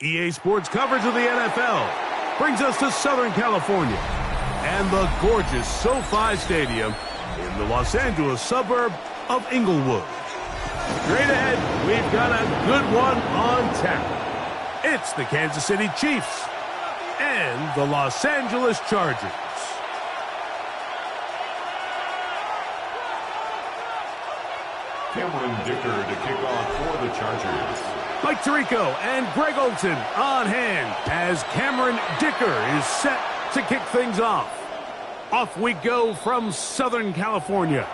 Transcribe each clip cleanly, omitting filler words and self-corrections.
EA Sports coverage of the NFL brings us to Southern California and the gorgeous SoFi Stadium in the Los Angeles suburb of Inglewood. Straight ahead, we've got a good one on tap. It's the Kansas City Chiefs and the Los Angeles Chargers. Cameron Dicker to kick off for the Chargers. Mike Tirico and Greg Olson on hand as Cameron Dicker is set to kick things off. Off we go from Southern California.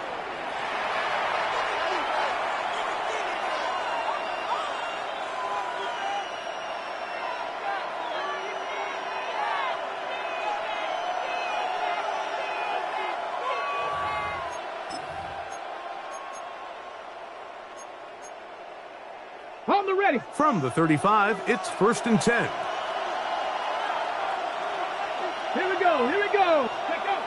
On the ready. From the 35, it's 1st and 10. Here we go. Here we go. Check out.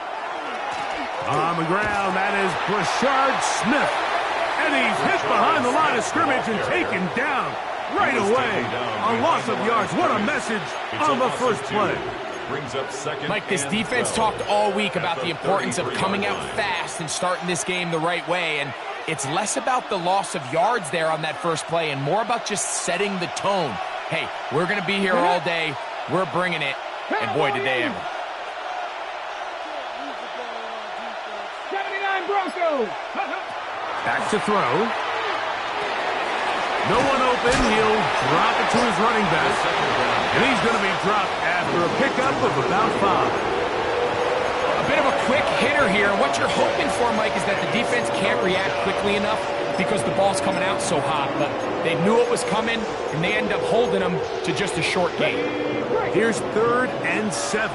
On the ground, that is Brashard Smith. And he's hit behind the line of scrimmage and taken down right away. A loss of yards. What a message on the first play. Brings up second. Mike, this defense talked all week about the importance of coming out fast and starting this game the right way. And it's less about the loss of yards there on that first play and more about just setting the tone. Hey, we're going to be here all day. We're bringing it. And boy, did they ever. 79 Broncos. Back to throw. No one open. He'll drop it to his running back. And he's going to be dropped after a pickup of about 5. A bit of a quick hitter here. What you're hoping for, Mike, is that the defense can't react quickly enough because the ball's coming out so hot. But they knew it was coming, and they end up holding them to just a short gain. Here's 3rd and 7.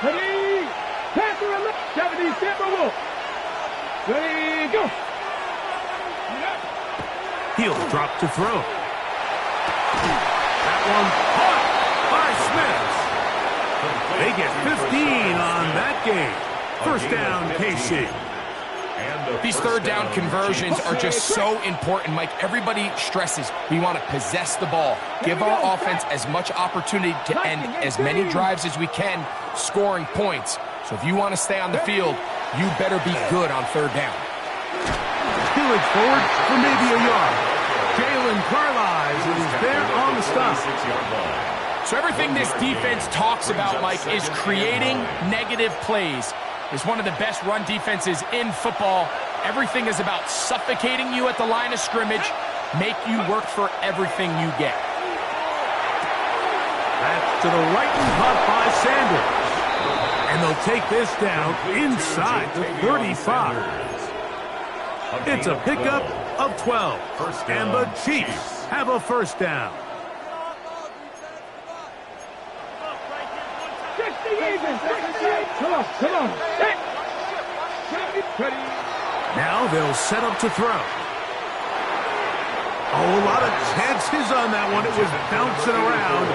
Ready. Pass to the left. 70 Silver Wolf. Ready, go. He'll drop to throw. That one caught by Smith. They get 15 on that game. 1st down, KC. These 3rd down conversions are just so important, Mike. Everybody stresses we want to possess the ball, give our offense as much opportunity to end as many drives as we can, scoring points. So if you want to stay on the field, you better be good on 3rd down. Stealing forward for maybe a yard. Jalen Carlisle is there on the stop. So everything this defense talks about, Mike, is creating negative plays. It's one of the best run defenses in football. Everything is about suffocating you at the line of scrimmage, make you work for everything you get. That's to the right and caught by Sanders. And they'll take this down inside the 35. It's a pickup of 12. And the Chiefs have a 1st down. Come on. Now they'll set up to throw. Oh, a lot of chances on that one. It was bouncing around,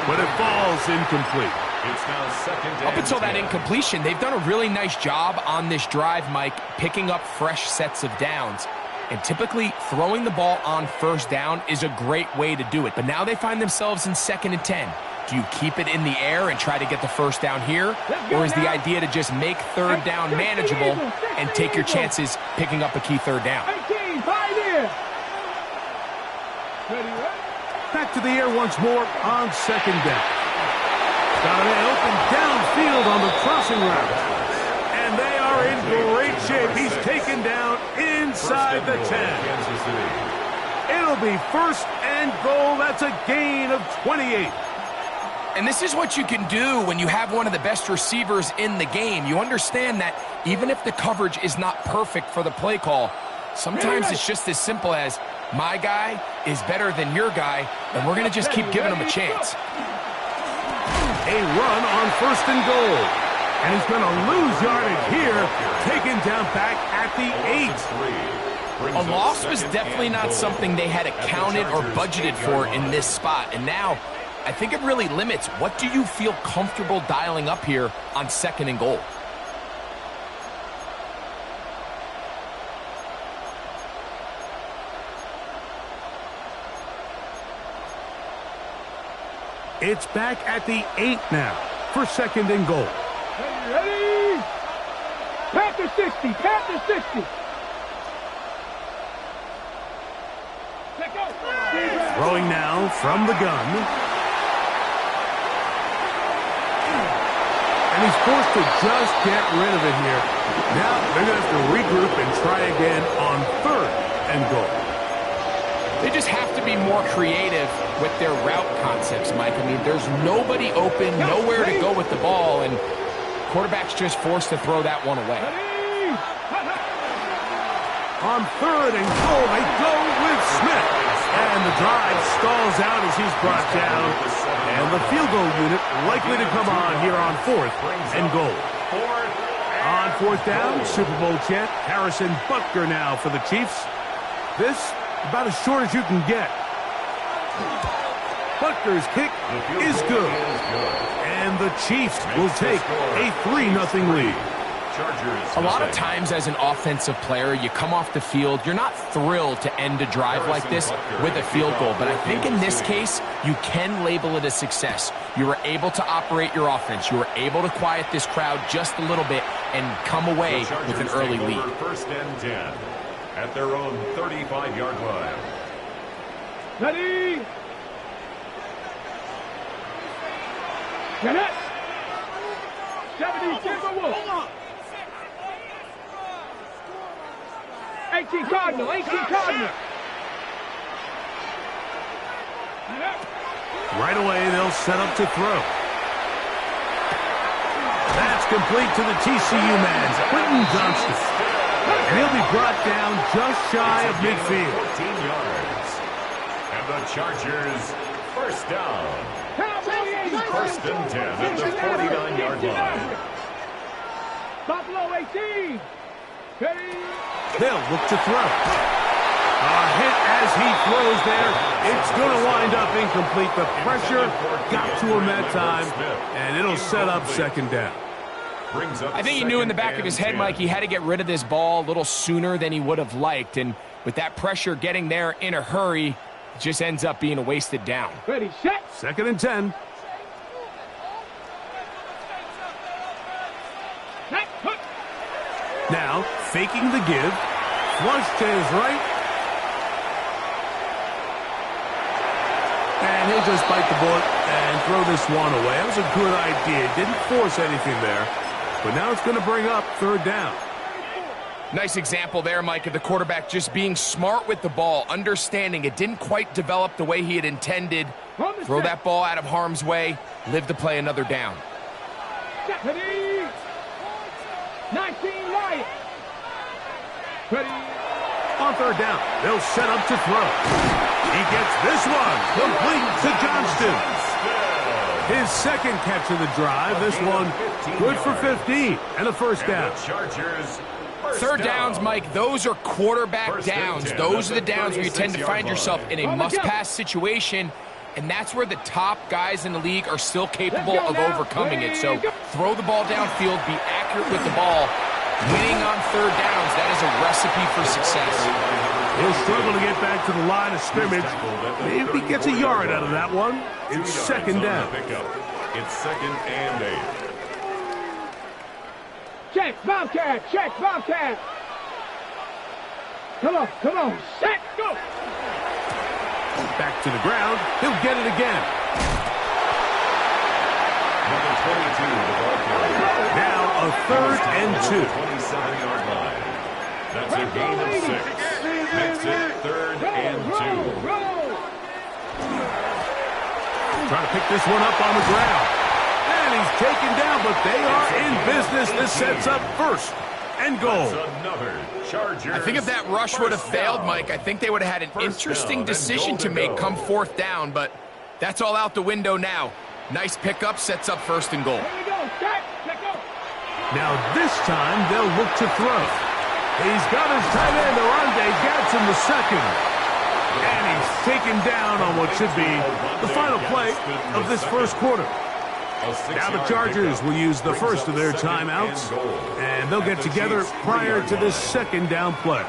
but it falls incomplete. It's now 2nd and Up until that 10. incompletion, they've done a really nice job on this drive, Mike, picking up fresh sets of downs. And typically, throwing the ball on 1st down is a great way to do it. But now they find themselves in 2nd and 10. Do you keep it in the air and try to get the 1st down here? Or is the idea to just make 3rd down manageable and take your chances picking up a key 3rd down? 18, 5 in. Back to the air once more on 2nd down. Got a man open downfield on the crossing route. And they are in great shape. He's taken down inside the 10. It'll be 1st and goal. That's a gain of 28. And this is what you can do when you have one of the best receivers in the game. You understand that even if the coverage is not perfect for the play call, sometimes it's just as simple as, my guy is better than your guy, and we're going to just keep giving him a chance. A run on 1st and goal. And he's going to lose yardage here, taken down back at the 8. A loss was definitely not something they had accounted or budgeted for in this spot. And now, I think it really limits what do you feel comfortable dialing up here on 2nd and goal. It's back at the 8 now for 2nd and goal. Ready? Panther 60, Panther 60. Throwing now from the gun. And he's forced to just get rid of it here. Now they're going to have to regroup and try again on 3rd and goal. They just have to be more creative with their route concepts, Mike. I mean, there's nobody open, nowhere to go with the ball, and quarterback's just forced to throw that one away. On 3rd and goal, they go with Smith. And the drive stalls out as he's brought down. And the field goal unit likely to come on here on 4th and goal. On 4th down, Super Bowl champ Harrison Butker now for the Chiefs. This about as short as you can get. Butker's kick is good. And the Chiefs will take a 3-0 lead. A lot of times as an offensive player, you come off the field, you're not thrilled to end a drive like this with a field goal. But I think in this case, you can label it a success. You were able to operate your offense. You were able to quiet this crowd just a little bit and come away with an early lead. 1st and 10 at their own 35-yard line. Ready? Get it. 70 Timberwolves. 18 Cardinal, 18 Cardinal. Right away, they'll set up to throw. That's complete to the TCU man, Quentin Johnston. And he'll be brought down just shy of midfield. 14 yards. And the Chargers, 1st down. 1st and 10 at the 49-yard line. Buffalo 18. Ready? They'll look to throw. A hit as he throws there. It's going to wind up incomplete. The pressure got to him that time, and it'll set up 2nd down. I think he knew in the back of his head, Mike, he had to get rid of this ball a little sooner than he would have liked. And with that pressure getting there in a hurry, it just ends up being a wasted down. Ready, set. 2nd and 10. Now, faking the give. Flush to his right. And he'll just bite the bullet and throw this one away. That was a good idea. Didn't force anything there. But now it's going to bring up 3rd down. Nice example there, Mike, of the quarterback just being smart with the ball, understanding it didn't quite develop the way he had intended. Throw that ball out of harm's way, live to play another down. Ready? 19 Lions. Ready? On 3rd down, they'll set up to throw. He gets this one complete to Johnston. His 2nd catch of the drive. This one good for 15 and a 1st down. 3rd downs, Mike, those are quarterback downs. Those are the downs where you tend to find yourself in a must-pass situation, and that's where the top guys in the league are still capable of overcoming it. So throw the ball downfield, be accurate with the ball. Winning on 3rd downs, that is a recipe for success. He'll struggle to get back to the line of scrimmage. Maybe he gets a yard out of that one. It's 2nd down. It's 2nd and 8. Check, Bobcat, check, Bobcat. Come on, set, go. Back to the ground. He'll get it again. Number 22, the ball carrier. Now a 3rd and 2. 27-yard line. That's a gain of 6. Makes it 3rd and 2. trying to pick this one up on the ground. And he's taken down, but they are in business. This sets up first and goal. I think if that rush would have failed, Mike, I think they would have had an interesting decision to make come fourth down, but that's all out the window now. Nice pickup, sets up first and goal. Now this time they'll look to throw. He's got his tight end, Arande Gadsden the second. And he's taken down on what should be the final play of this first quarter. Now the Chargers will use the first of their timeouts, and they'll get together prior to this second down play.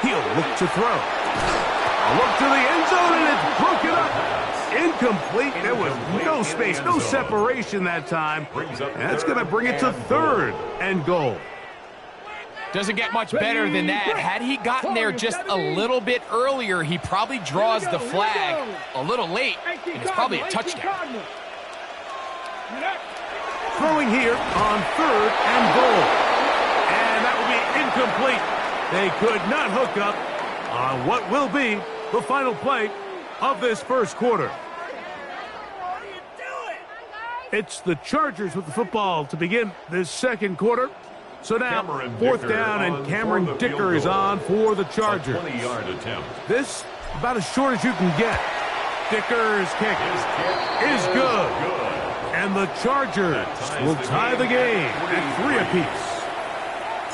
He'll look to throw. A look to the end zone, and it's broken up. Incomplete. There was no space, no separation that time. And that's going to bring it to third and goal. Doesn't get much better than that. Had he gotten there just a little bit earlier, he probably draws the flag a little late, and it's probably a touchdown. Throwing here on third and goal. And that will be incomplete. They could not hook up on what will be the final play of this first quarter. It's the Chargers with the football to begin this second quarter. So now, fourth down, and Cameron Dicker is on for the Chargers. This, about as short as you can get. Dicker's kick is good. And the Chargers will tie the game at 3 apiece.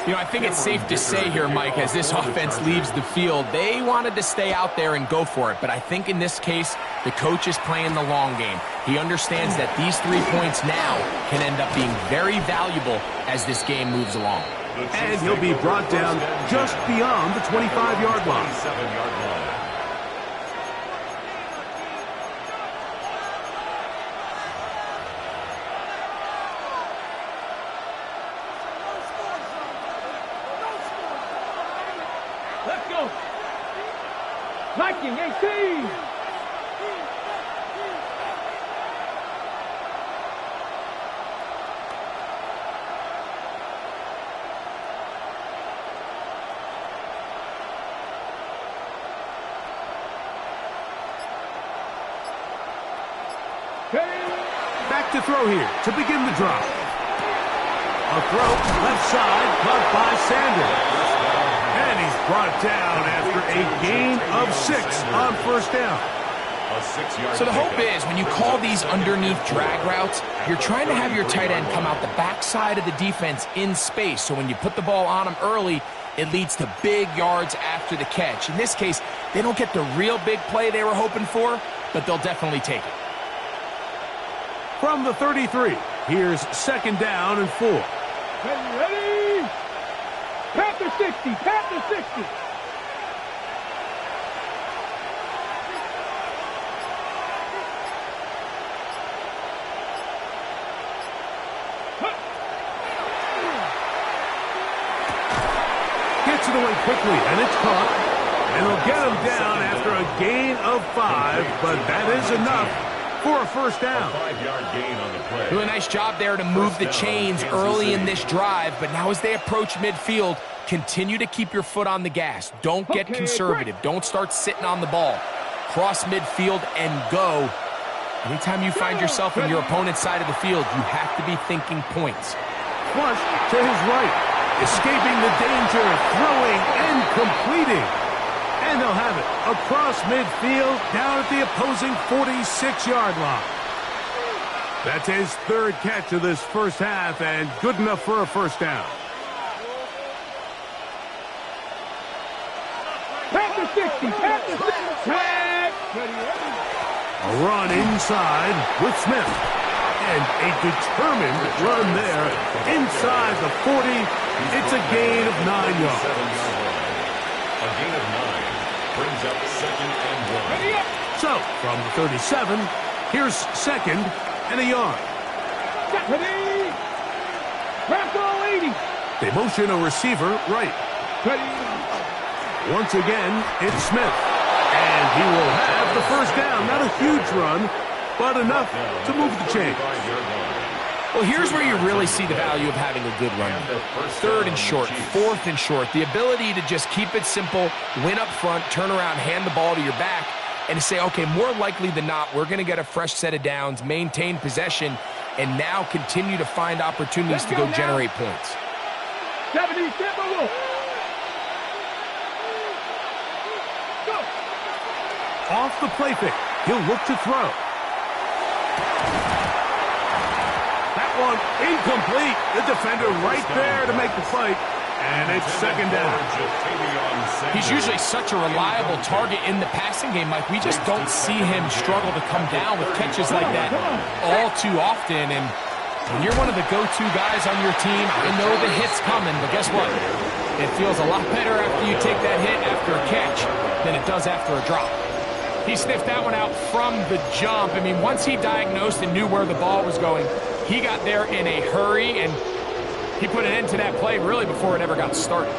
You know, I think it's safe to say here, Mike, as this offense leaves the field, they wanted to stay out there and go for it. But I think in this case, the coach is playing the long game. He understands that these 3 points now can end up being very valuable as this game moves along. And he'll be brought down just beyond the 25-yard line. Let's go. Viking 18. Back to throw here to begin the drive. A throw left side, caught by Sanders. And he's brought down after a gain of 6 on first down. So the hope is when you call these underneath drag routes, you're trying to have your tight end come out the backside of the defense in space. So when you put the ball on him early, it leads to big yards after the catch. In this case, they don't get the real big play they were hoping for, but they'll definitely take it. From the 33, here's second down and 4. Ready? Panther 60, Panther 60. Gets it away quickly, and it's caught. And they'll get him down after a gain of 5, but that is enough for a first down. A 5-yard gain on the play. Do a nice job there to move the chains early in this drive, but now as they approach midfield, continue to keep your foot on the gas. Don't get conservative. Don't start sitting on the ball. Cross midfield and go. Anytime you find yourself on your opponent's side of the field, you have to be thinking points. Flush to his right, escaping the danger, throwing and completing. And they'll have it across midfield, down at the opposing 46-yard line. That's his third catch of this first half, and good enough for a first down. Panther 60, Panther 60. Tag. A run inside with Smith. And a determined run there inside the 40. It's a gain of 9 yards. A gain of 9 brings up second and 1. So, from the 37, here's second and a yard. Ready? Panther 80. They motion a receiver right. Ready? Once again, it's Smith. And he will have the first down. Not a huge run, but enough to move the chains. Well, here's where you really see the value of having a good run. 3rd and short, 4th and short. The ability to just keep it simple, win up front, turn around, hand the ball to your back, and to say, okay, more likely than not, we're going to get a fresh set of downs, maintain possession, and now continue to find opportunities to go generate points. 70, Timberwolves. Go. Off the play fake. He'll look to throw. That one incomplete. The defender right there to make the fight. And it's 2nd down. He's usually such a reliable target in the passing game, Mike. We just don't see him struggle to come down with catches like that all too often. And when you're one of the go-to guys on your team, I know the hit's coming, but guess what? It feels a lot better after you take that hit after a catch than it does after a drop. He sniffed that one out from the jump. I mean, once he diagnosed and knew where the ball was going, he got there in a hurry, and he put an end to that play really before it ever got started.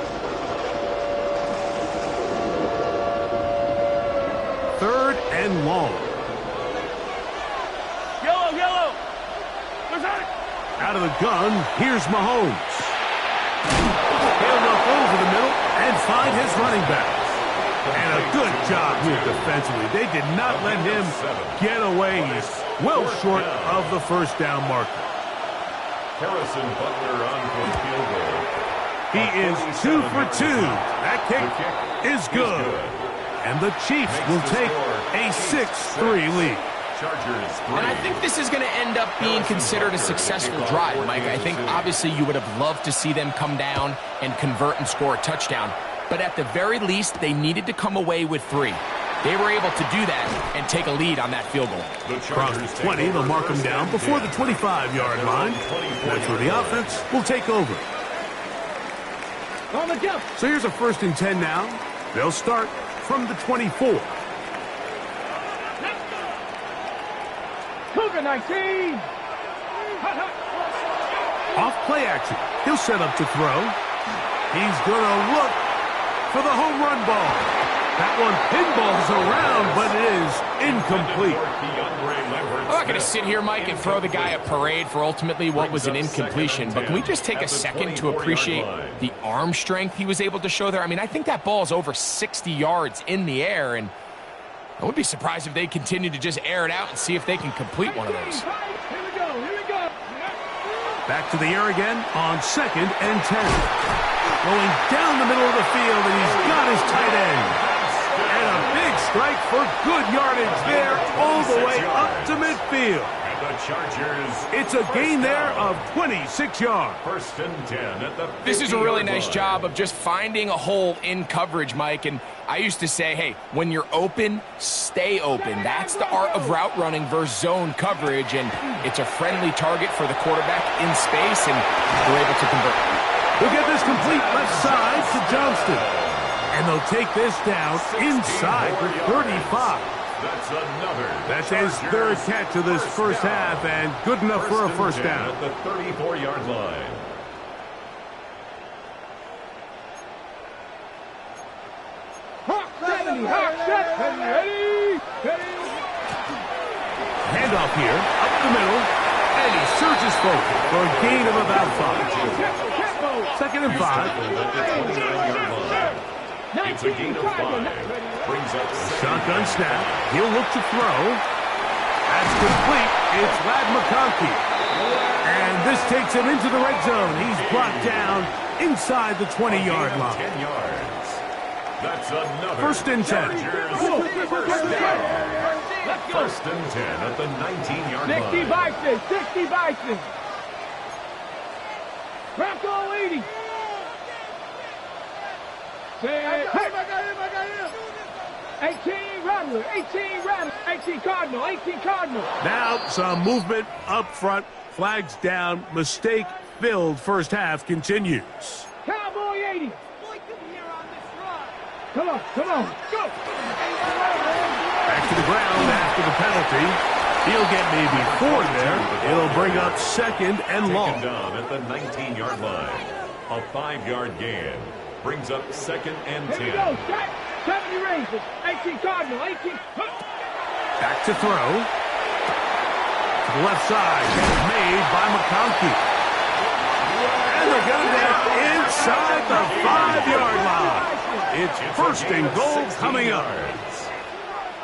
3rd and long. Yellow. Out of the gun, here's Mahomes. He'll look over the middle and find his running back. And a good job here defensively. They did not let him get away. He's well short of the 1st down marker. Harrison Butler on for the field goal. He is 2 for 2. That kick is good. And the Chiefs will take a 6-3 lead. And I think this is going to end up being considered a successful drive, Mike. I think obviously you would have loved to see them come down and convert and score a touchdown. But at the very least, they needed to come away with 3. They were able to do that and take a lead on that field goal. Across the 20, they'll mark them down before the 25-yard line. That's where the offense will take over. On the jump. So here's a 1st and 10 now. They'll start from the 24. Cougar 19. Off play action. He'll set up to throw. He's going to look for the home run ball. That one pinballs around, but it is incomplete. I'm not going to sit here, Mike, and throw the guy a parade for ultimately what was an incompletion, but can we just take a second to appreciate the arm strength he was able to show there? I mean, I think that ball is over 60 yards in the air, and I would be surprised if they continue to just air it out and see if they can complete one of those. Here we go. Back to the air again on 2nd and 10. Going down the middle of the field, and he's got his tight end. And a big strike for good yardage there all the way up to midfield. And the Chargers. It's a gain there of 26 yards. 1st and 10 at the 50-yard This is a really nice line. job of just finding a hole in coverage, Mike. And I used to say, hey, when you're open, stay open. That's the art of route running versus zone coverage. And it's a friendly target for the quarterback in space, and they're able to convert. We'll get this complete left side to Johnston. And they'll take this down inside the 35. That's his 3rd catch of this 1st half, and good enough for a 1st down. At the 34-yard line. Hawk 70. Ready. Handoff here, up the middle, and he surges forward for a gain of about 5. 2nd and 5. It's a gain of 5. Brings up Shotgun snap. He'll look to throw. That's complete. It's Ladd McConkey. And this takes him into the red zone. He's brought down inside the 20-yard line. 10 yards. That's another 1st and 10. First down. 1st and 10 at the 19-yard 60 line. Bison. 60 Bison. Bronco 80. I got him. 18 Rattler. 18 Cardinal. 18 Cardinal. Now some movement up front. Flags down. Mistake-filled 1st half continues. Cowboy 80. Come on. Go. Back to the ground after the penalty. He'll get maybe 4 there. It'll bring up 2nd and long. Taken down at the 19-yard line. A 5-yard gain. Brings up 2nd and 10. Here we go. 70 Rangers. 18 Cardinal. 18. Back to throw. the left side. It's made by McConkey. And they're going to get it inside the 5-yard line. It's first and goal coming up.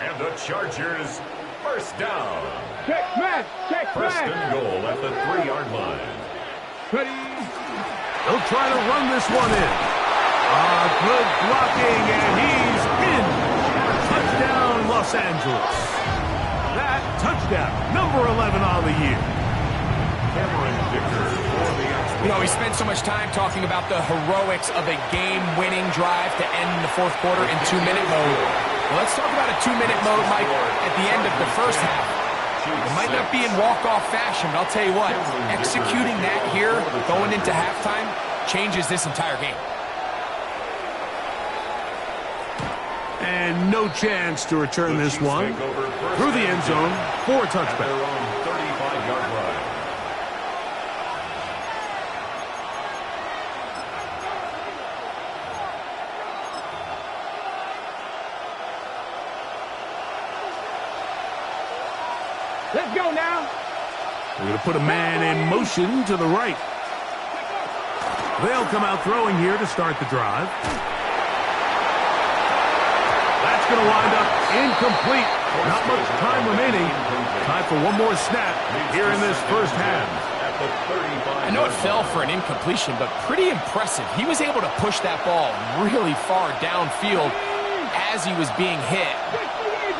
And the Chargers first down. Check man. First and goal at the 3-yard line. Ready. They'll try to run this one in. Good blocking, and he's in. Touchdown, Los Angeles. That touchdown, number 11 on the year. Cameron Dicker for the extra. You know, we spent so much time talking about the heroics of a game-winning drive to end the fourth quarter in 2-minute mode. Well, let's talk about a 2-minute mode, Mike, at the end of the first half. It might not be in walk-off fashion, but I'll tell you what, executing that here, going into halftime, changes this entire game. And no chance to return this one. Through the end zone for a touchback. Their own 35-yard line. Let's go now. We're going to put a man in motion to the right. They'll come out throwing here to start the drive. That's going to wind up incomplete. Not much time remaining. Time for one more snap here in this first half. I know it fell for an incompletion, but pretty impressive. He was able to push that ball really far downfield as he was being hit.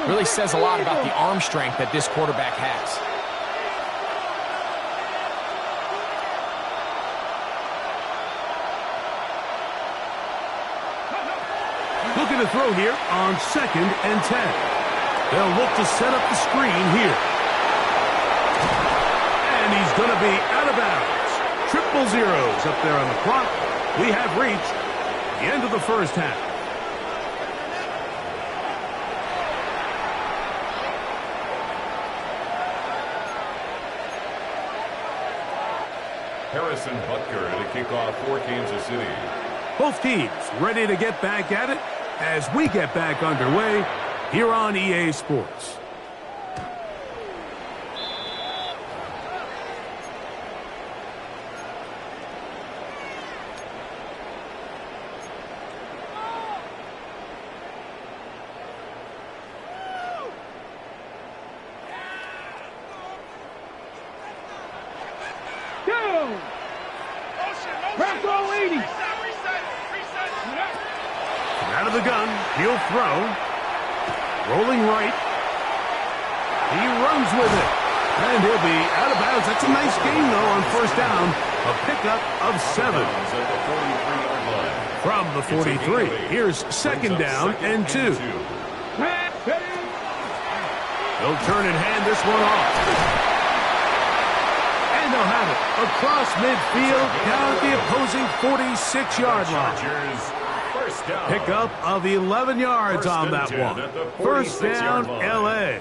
Really says a lot about the arm strength that this quarterback has. Looking to throw here on 2nd and 10. They'll look to set up the screen here. And he's going to be out of bounds. Triple zeros up there on the clock. We have reached the end of the first half. Harrison Butker to kick off for Kansas City. Both teams ready to get back at it as we get back underway here on EA Sports. Out of the gun, he'll throw. Rolling right. He runs with it. And he'll be out of bounds. That's a nice gain, though, on first down. A pickup of 7. From the 43. Here's 2nd down and 2. They'll turn and hand this one off. And they'll have it across midfield down at the opposing 46-yard line. Pickup of 11 yards on that one. First down, L.A.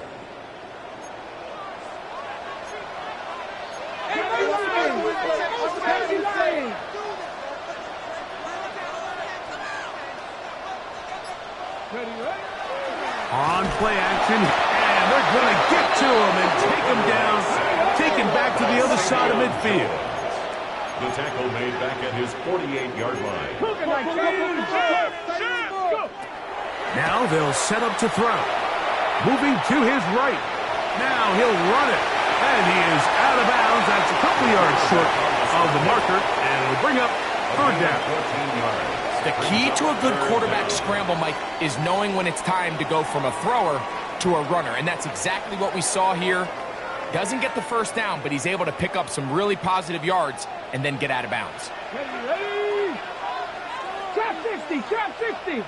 On play action, and they're going to get to him and take him down, take him back to the other side of midfield. The tackle made back at his 48-yard line. Now they'll set up to throw. Moving to his right. Now he'll run it. And he is out of bounds. That's a couple yards short of the marker. And it'll bring up 3rd down. 14 yards. The key to a good quarterback scramble, Mike, is knowing when it's time to go from a thrower to a runner. And that's exactly what we saw here. Doesn't get the first down, but he's able to pick up some really positive yards and then get out of bounds. Ready. Trap 60, trap 60.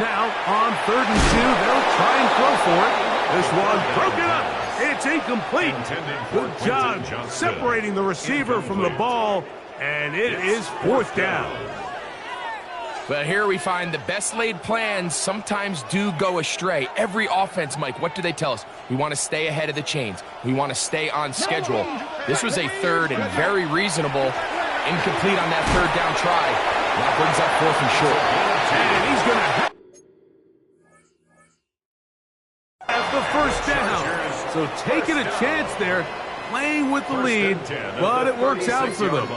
Now on 3rd and 2, they'll try and throw for it. This one broken up. It's incomplete. Good job separating the receiver from the ball, and it is 4th down. But here we find the best laid plans sometimes do go astray. Every offense, Mike, what do they tell us? We want to stay ahead of the chains. We want to stay on schedule. This was a 3rd and very reasonable. Incomplete on that 3rd down try. That brings up 4th and short. And he's going to... So taking a chance there, playing with the lead, but it works out for them.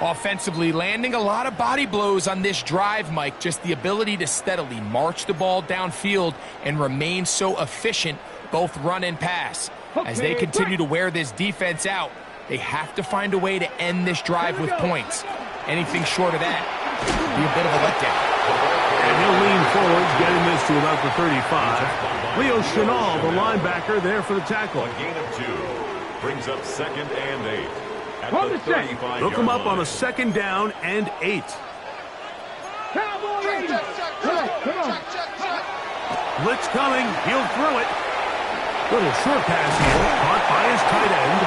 Offensively, landing a lot of body blows on this drive, Mike. Just the ability to steadily march the ball downfield and remain so efficient, both run and pass. As they continue to wear this defense out, they have to find a way to end this drive with points. Anything short of that would be a bit of a letdown. And he'll lean forward, getting this to about the 35. Leo Chenal, the linebacker, there for the tackle. A gain of 2 brings up 2nd and 8. At the 35-yard They'll come up on a line. 2nd down and 8. Blitz coming. He'll throw it. Little short pass here, caught by his tight end.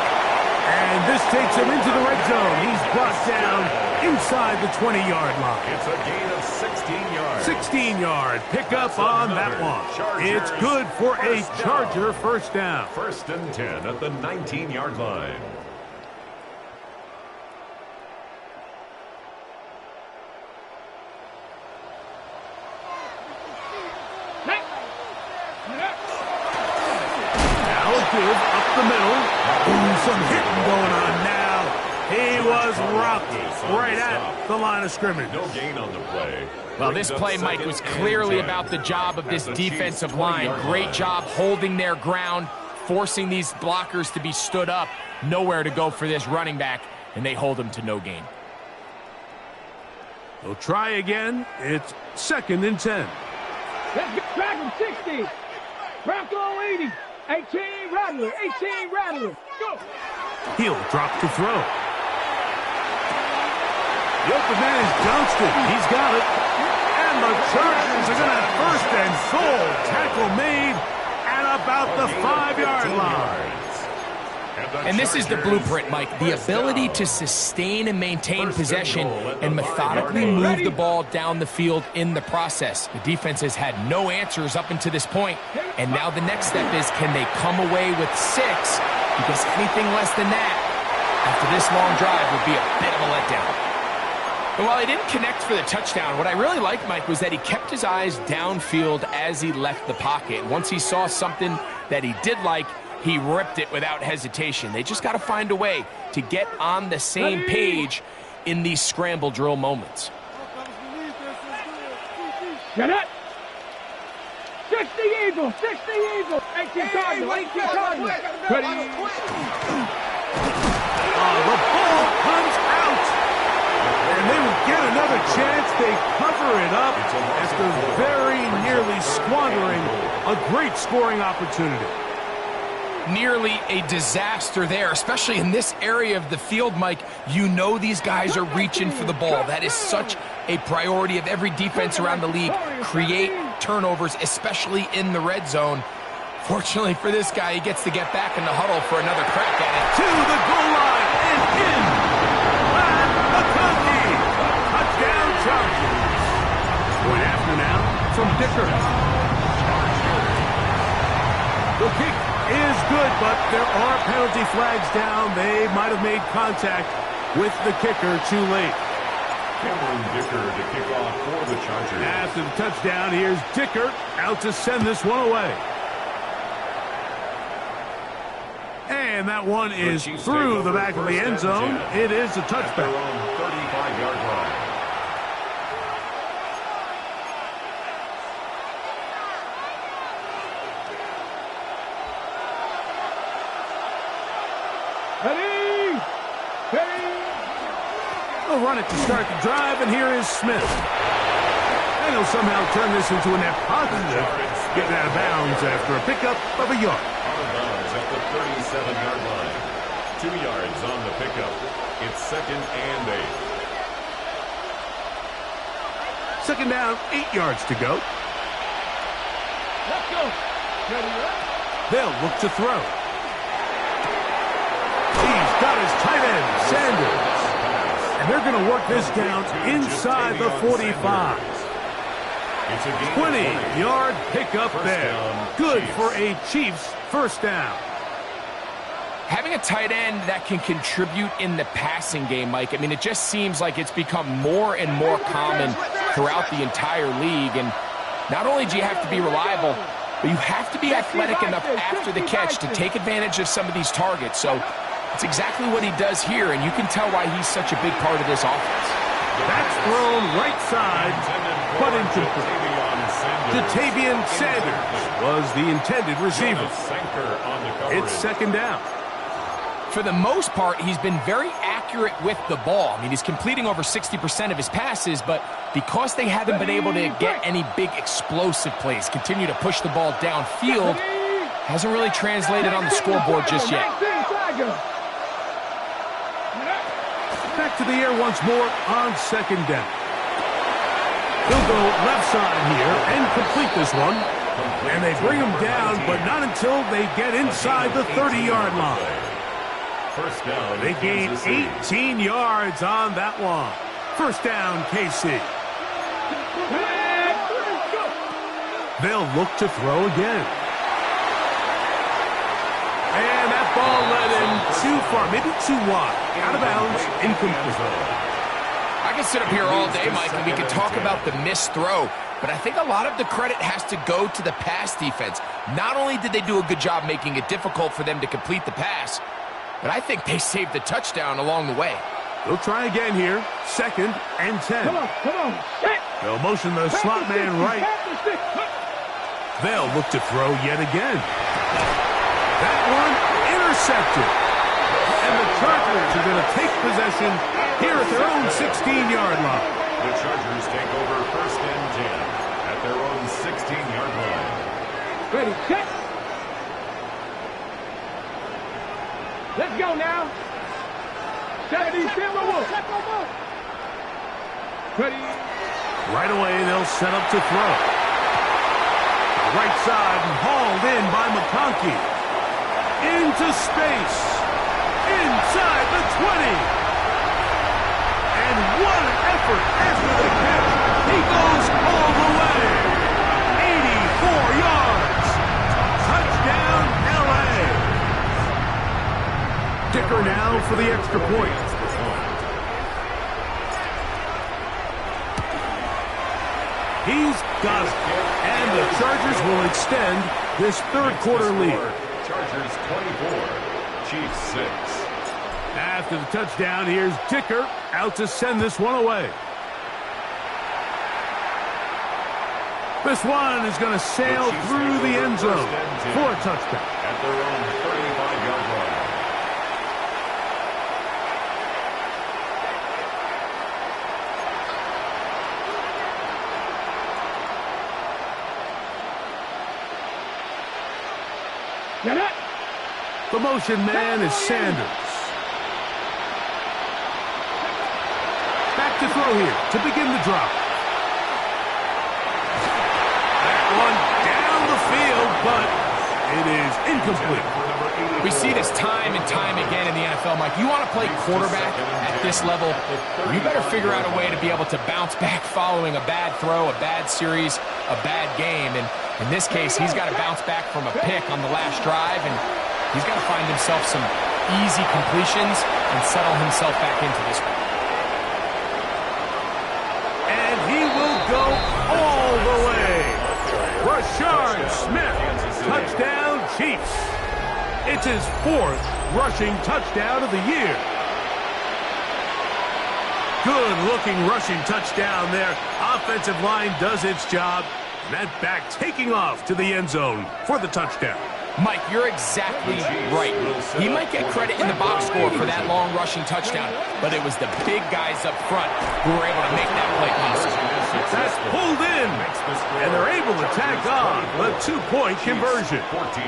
And this takes him into the red zone. He's brought down inside the 20-yard line. It's a gain of 16 yards. 16-yard pickup on that one. It's good for a Charger first down. 1st and 10 at the 19-yard line. Up the middle. Ooh, some hitting going on now. He was rocked right at the line of scrimmage. No gain on the play. Well, this play, Mike, was clearly about the job of this defensive line. Great job holding their ground, forcing these blockers to be stood up. Nowhere to go for this running back, and they hold him to no gain. They'll try again. It's 2nd and 10. Let's get back from 60. Bronco 80. 18 Rattler. 18 Rattler. Go. He'll drop to throw. The open man is Johnston. He's got it. And the Chargers are going to have 1st and goal. Tackle made at about the 5-yard line. And this is the blueprint, Mike. The ability to sustain and maintain possession and methodically move the ball down the field in the process. The defense has had no answers up until this point, and now the next step is, can they come away with 6? Because anything less than that after this long drive would be a bit of a letdown. And while he didn't connect for the touchdown, what I really liked, Mike, was that he kept his eyes downfield as he left the pocket. Once he saw something that he did like, he ripped it without hesitation. They just got to find a way to get on the same page in these scramble drill moments. Get it. 60 Eagles. 60 Eagles. 18 Cardinals. 18 Cardinals. Ready. The ball comes out. And they will get another chance. They cover it up after very nearly squandering a great scoring opportunity. Nearly a disaster there, especially in this area of the field, Mike. You know these guys are reaching for the ball. That is such a priority of every defense around the league. Create turnovers, especially in the red zone. Fortunately for this guy, he gets to get back in the huddle for another crack at it. To the goal line and in. McConkey. Touchdown Chargers. Point after now from Dicker. The kick is good, but there are penalty flags down. They might have made contact with the kicker too late. Cameron Dicker to kick off for the Chargers. After the touchdown, here's Dicker out to send this one away. And that one is through the back of the end zone. It is a touchback. Their own 35-yard line. Ready. Ready. They'll run it to start the drive, and here is Smith. And he'll somehow turn this into a net positive, getting out of bounds after a pickup of a yard. Out of bounds at the 37-yard line. 2 yards on the pickup. It's 2nd and 8. 2nd down, 8 yards to go. Let's go. Ready. They'll look to throw. He's got his tight end, Sanders. And they're going to work this down inside the 45. 20-yard pickup there. Good for a Chiefs first down. Having a tight end that can contribute in the passing game, Mike, I mean, it just seems like it's become more and more common throughout the entire league. And not only do you have to be reliable, but you have to be athletic enough after the catch to take advantage of some of these targets. So it's exactly what he does here, and you can tell why he's such a big part of this offense. That's thrown right side, but incomplete. Jatavian Sanders was the intended receiver. It's second down. For the most part, he's been very accurate with the ball. I mean, he's completing over 60% of his passes, but because they haven't been able to get any big explosive plays, continue to push the ball downfield, hasn't really translated on the scoreboard just yet. Back to the air once more on second down. He'll go left side here and complete this one. And they bring him down, but not until they get inside the 30-yard line. First down. They gain 18 yards on that one. First down, KC. They'll look to throw again. And that ball led him too far, maybe too wide. Out of bounds, incomplete. I can sit up here all day, Mike, and we can talk about the missed throw, but I think a lot of the credit has to go to the pass defense. Not only did they do a good job making it difficult for them to complete the pass, but I think they saved the touchdown along the way. They'll try again here. Second and 10. Come on. They'll motion the slot man right. They'll look to throw yet again. That one intercepted. And the Chargers are going to take possession here at their own 16-yard line. The Chargers take over first and 10 at their own 16-yard line. Ready, set. Let's go now. 70 Timberwolves. Ready. Right away, they'll set up to throw. Right side and hauled in by McConkey. Into space. Inside the 20. And what an effort after the catch. He goes all the way. 84 yards. Touchdown, L.A. Dicker now for the extra point. He's got it. And the Chargers will extend this third quarter lead. Chargers 24, Chiefs 6. After the touchdown, here's Dicker out to send this one away. This one is going to sail through the end zone for a touchdown. At their own 35-yard line. Get it. The motion man is Sanders. Back to throw here to begin the drop. That one down the field, but it is incomplete. We see this time and time again in the NFL, Mike. You want to play quarterback at this level, you better figure out a way to be able to bounce back following a bad throw, a bad series, a bad game. And in this case, he's got to bounce back from a pick on the last drive, and he's got to find himself some easy completions and settle himself back into this one. And he will go all the way. Rashard Smith, touchdown Chiefs. It's his fourth rushing touchdown of the year. Good-looking rushing touchdown there. Offensive line does its job. That back taking off to the end zone for the touchdown. Mike, you're exactly right. He might get credit in the box score for that long rushing touchdown, but it was the big guys up front who were able to make that play possible. That's pulled in, and they're able to tack on the two-point conversion. 14.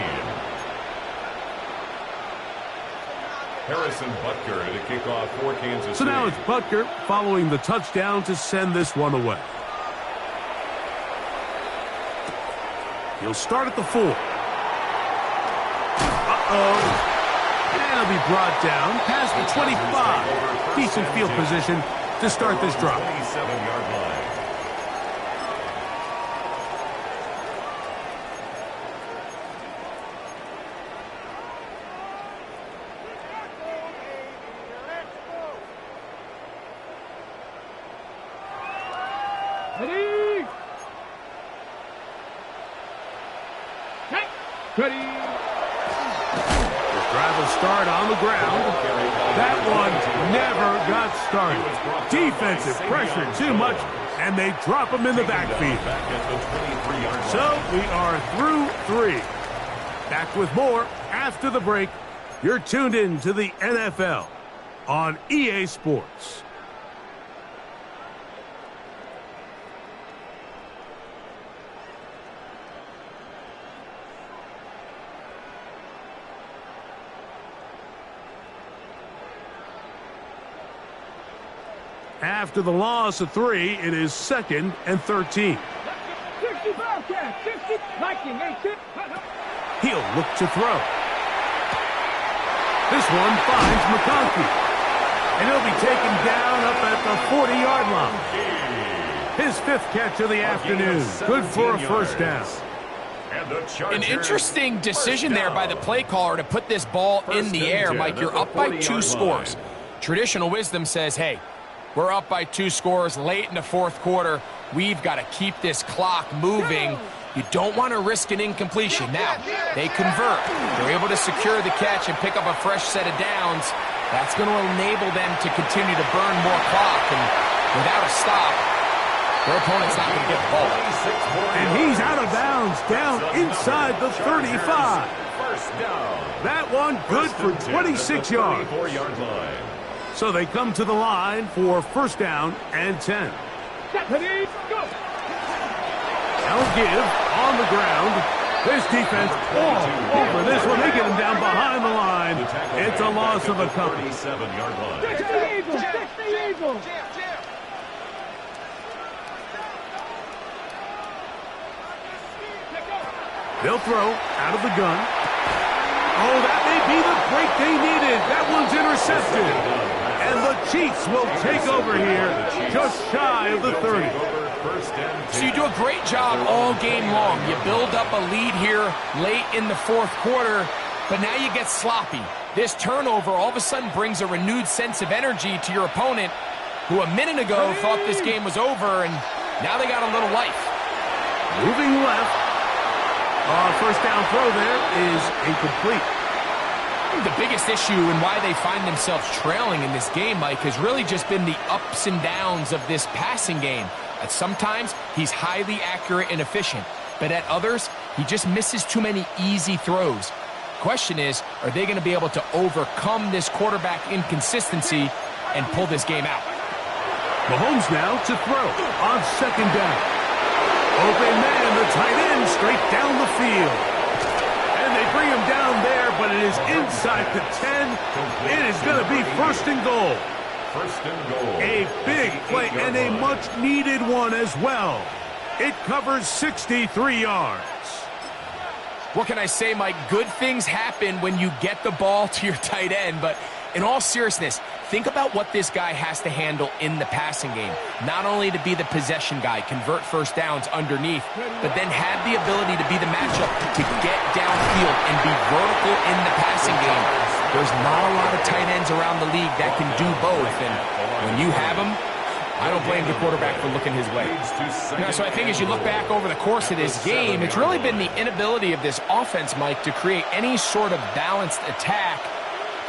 Harrison Butker to kick off for Kansas City. So now it's Butker following the touchdown to send this one away. He'll start at the 4. And he'll be brought down past the 25. Decent field position to start this drive. 27-yard line. Ready. Ready. The drive will start on the ground. That one never got started. Defensive pressure too much, and they drop him in the backfield. So we are through 3. Back with more after the break. You're tuned in to the NFL on EA Sports. After the loss of 3, it is 2nd and 13. 60 Bobcats, 60, Viking, 18. He'll look to throw. This one finds McConkey. And he'll be taken down up at the 40-yard line. His 5th catch of the afternoon. Good for a first down. An interesting decision there by the play caller to put this ball in the air. Mike, you're up by 2 scores. Traditional wisdom says, hey, we're up by 2 scores late in the 4th quarter. We've got to keep this clock moving. You don't want to risk an incompletion. Now, they convert. They're able to secure the catch and pick up a fresh set of downs. That's going to enable them to continue to burn more clock. And without a stop, their opponent's not going to get the ball. And he's out of bounds, down inside the 35. That one good for 26 yards. So they come to the line for first down and 10. They'll give on the ground. This defense all over this one. They get him down behind the line. It's a loss of a couple. 47-yard line. 60 Eagles, 60 Eagles. They'll throw out of the gun. Oh, that may be the break they needed. That one's intercepted. And the Chiefs will take over here just shy of the 30. So you do a great job all game long. You build up a lead here late in the 4th quarter, but now you get sloppy. This turnover all of a sudden brings a renewed sense of energy to your opponent, who a minute ago thought this game was over, and now they got a little life. Moving left. First down throw there is incomplete. The biggest issue and why they find themselves trailing in this game, Mike, has really just been the ups and downs of this passing game. At sometimes, he's highly accurate and efficient, but at others, he just misses too many easy throws. Question is, are they going to be able to overcome this quarterback inconsistency and pull this game out? Mahomes now to throw on second down. Open man, the tight end, straight down the field. And they bring him down there, but it is inside the 10. It is going to be first and goal. First and goal. A big play and a much-needed one as well. It covers 63 yards. What can I say, Mike? Good things happen when you get the ball to your tight end, but in all seriousness, think about what this guy has to handle in the passing game. Not only to be the possession guy, convert first downs underneath, but then have the ability to be the matchup to get downfield and be vertical in the passing game. There's not a lot of tight ends around the league that can do both, and when you have them, I don't blame the quarterback for looking his way. So I think as you look back over the course of this game, it's really been the inability of this offense, Mike, to create any sort of balanced attack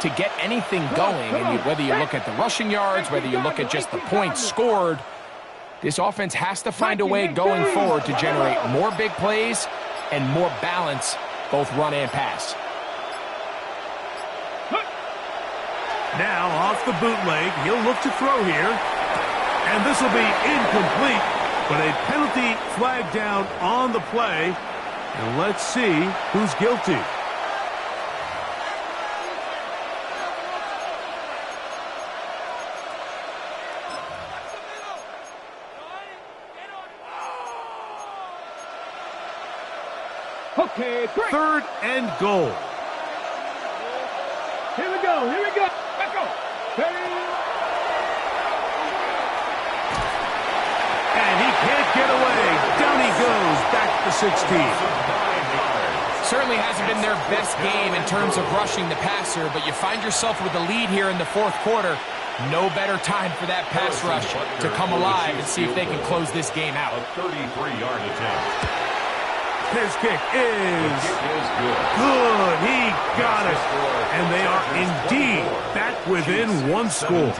to get anything going. And whether you look at the rushing yards, whether you look at just the points scored, this offense has to find a way going forward to generate more big plays and more balance, both run and pass. Now off the bootleg, he'll look to throw here. And this will be incomplete, but a penalty flag down on the play. And let's see who's guilty. Okay, break. 3rd and goal. Here we go, here we go. Let's go. And he can't get away. Down he goes, back to 16. Certainly hasn't been their best game in terms of rushing the passer, but you find yourself with a lead here in the 4th quarter. No better time for that pass rush to come alive and see if they can close this game out. A 33-yard attempt. His kick is good. He got it. And they are indeed back within one score.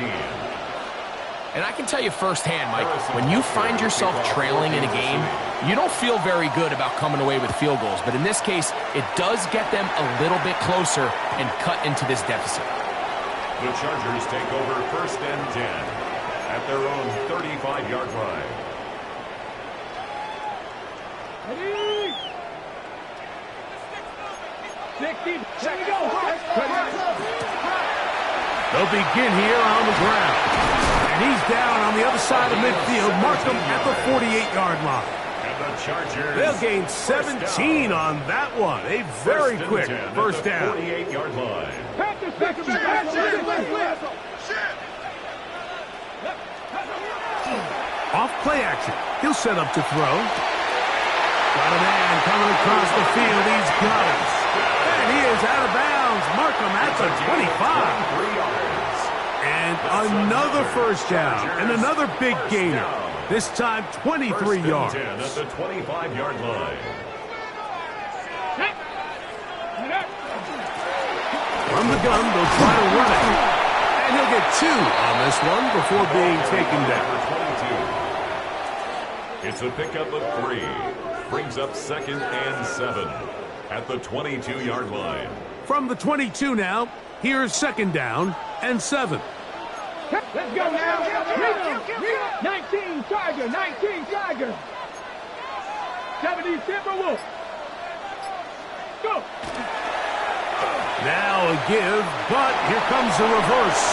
And I can tell you firsthand, Mike, when you find yourself trailing in a game, you don't feel very good about coming away with field goals. But in this case, it does get them a little bit closer and cut into this deficit. The Chargers take over 1st and 10 at their own 35-yard line. Ready? 60. There we go. They'll begin here on the ground. And he's down on the other side of midfield. Mark him at the 48-yard line. And the Chargers, they'll gain 17 on that one. A very quick first down. 48-yard line. Off play action. He'll set up to throw. Got a man coming across the field. He's got it. And he is out of bounds. Mark him at the 25. And another first down. And another big gainer. This time 23 yards. At the 25-yard line. From the gun, they'll try to run it. And he'll get 2 on this one before being taken down. It's a pickup of 3. Brings up 2nd and 7 at the 22-yard line. From the 22 now, here's 2nd down and 7. Let's go now. 19 Charger, 19 Charger. 70 Timberwolves. Go. Now a give, but here comes the reverse.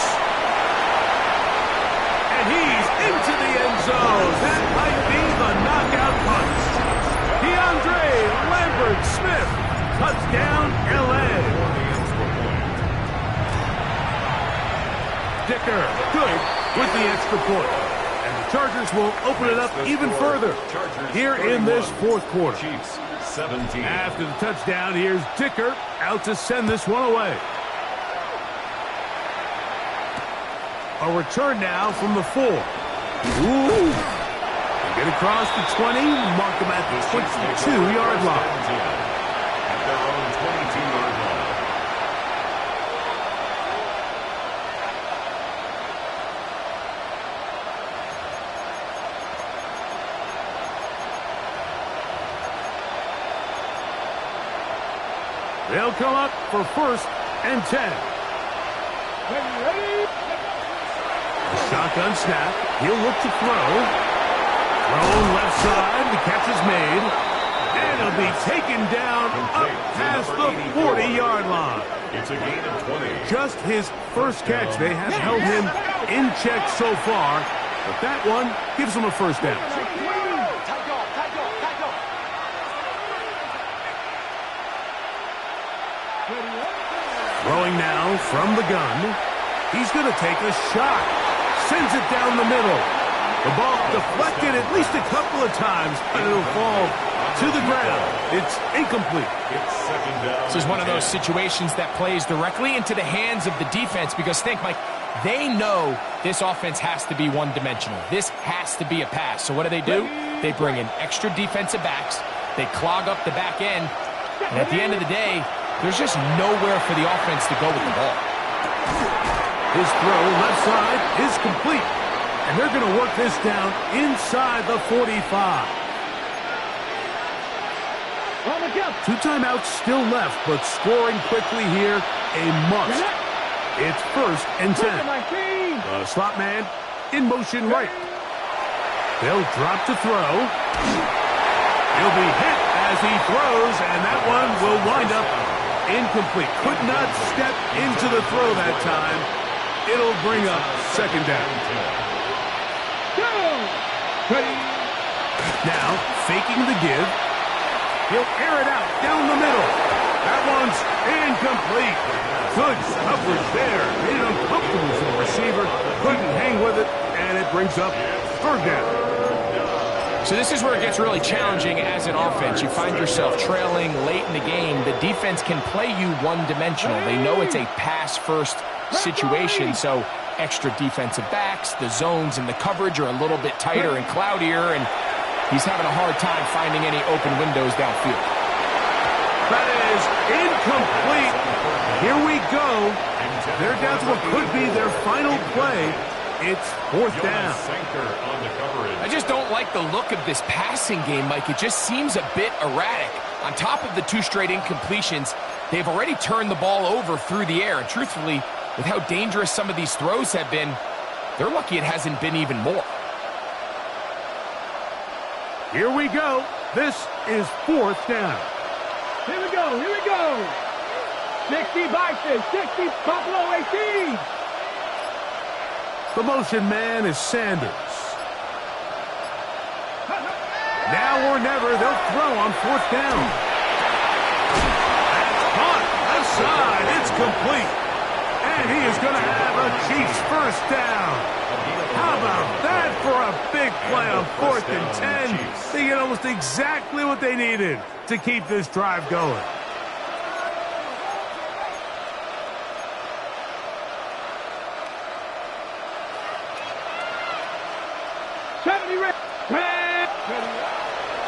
And he's into the end zone. That might be the knockout punch. DeAndre Lambert-Smith, touchdown, L.A. Dicker, good with the extra point. And the Chargers will open it up even further here in this 4th quarter. Chiefs 17. After the touchdown, here's Dicker out to send this one away. A return now from the 4. Ooh. Get across the 20, mark them at the 22-yard line. At their own 22-yard line. They'll come up for 1st and 10. Ready? A shotgun snap. He'll look to throw. Thrown left side. The catch is made. And it'll be taken down up past the 40-yard line. It's a gain of 20. Just his first catch. They have held him in check so far. But that one gives him a first down. Throwing now from the gun. He's going to take a shot. Sends it down the middle. The ball deflected at least a couple of times, and it'll fall to the ground. It's incomplete. It's 2nd down. This is one of those situations that plays directly into the hands of the defense because think, Mike, they know this offense has to be one-dimensional. This has to be a pass. So what do? They bring in extra defensive backs. They clog up the back end. And at the end of the day, there's just nowhere for the offense to go with the ball. His throw left side is complete. And they're going to work this down inside the 45. 2 timeouts still left, but scoring quickly here, a must. It's 1st and 10. The slot man in motion right. They'll drop to throw. He'll be hit as he throws, and that one will wind up incomplete. Could not step into the throw that time. It'll bring up 2nd down. Now, faking the give. He'll air it out down the middle. That one's incomplete. Good coverage there. Made it uncomfortable for the receiver. Couldn't hang with it, and it brings up 3rd down. So this is where it gets really challenging as an offense. You find yourself trailing late in the game. The defense can play you one-dimensional. They know it's a pass-first situation, so extra defensive backs, the zones and the coverage are a little bit tighter and cloudier, and He's having a hard time finding any open windows downfield. That is incomplete. Here we go. They're down to what could be their final play. It's fourth down. I just don't like the look of this passing game, Mike. It just seems a bit erratic. On top of the 2 straight incompletions, they've already turned the ball over through the air. And truthfully, with how dangerous some of these throws have been, they're lucky it hasn't been even more. Here we go. This is fourth down. Here we go, here we go. 60 Bison, 60 Buffalo 18. The motion man is Sanders. Now or never, they'll throw on fourth down. That's caught. Left side. It's complete. And he is going to have a Chiefs first down. How about that for a big play on 4th and 10? They get almost exactly what they needed to keep this drive going.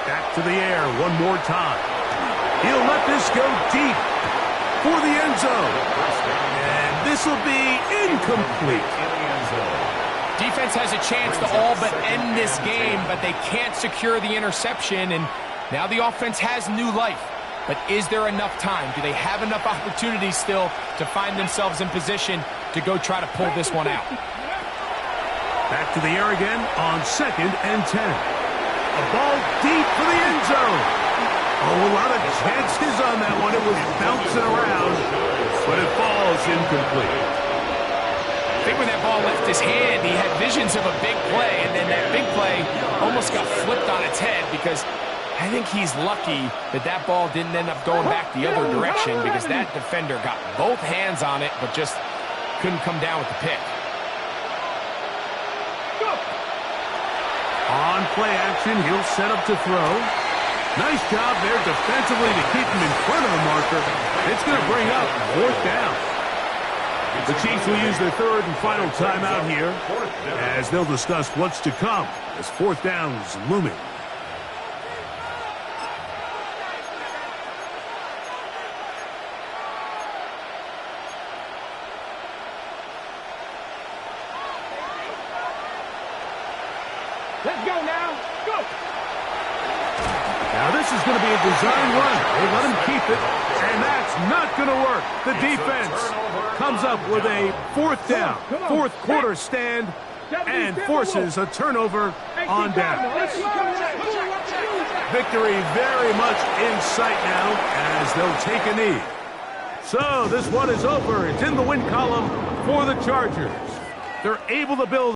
Back to the air one more time. He'll let this go deep for the end zone. And this will be incomplete. Defense has a chance to all but end this game, but they can't secure the interception, and now the offense has new life. But is there enough time? Do they have enough opportunities still to find themselves in position to go try to pull this one out? Back to the air again on 2nd and 10. A ball deep for the end zone. Oh, a lot of chances on that one. It was bouncing around, but it falls incomplete. I think when that ball left his hand, he had visions of a big play, and then that big play almost got flipped on its head because I think he's lucky that that ball didn't end up going back the other direction because that defender got both hands on it but just couldn't come down with the pick. On play action, he'll set up to throw. Nice job there defensively to keep him in front of the marker. It's going to bring up fourth down. The Chiefs will use their 3rd and final timeout here as they'll discuss what's to come as fourth down is looming. Let's go now. Go. Now this is going to be a design run. They let him keep it, and that's not going to work. The defense comes up with a fourth down, fourth quarter stand, and forces a turnover on down. Victory very much in sight now as they'll take a knee. So this one is over. It's in the win column for the Chargers. They're able to build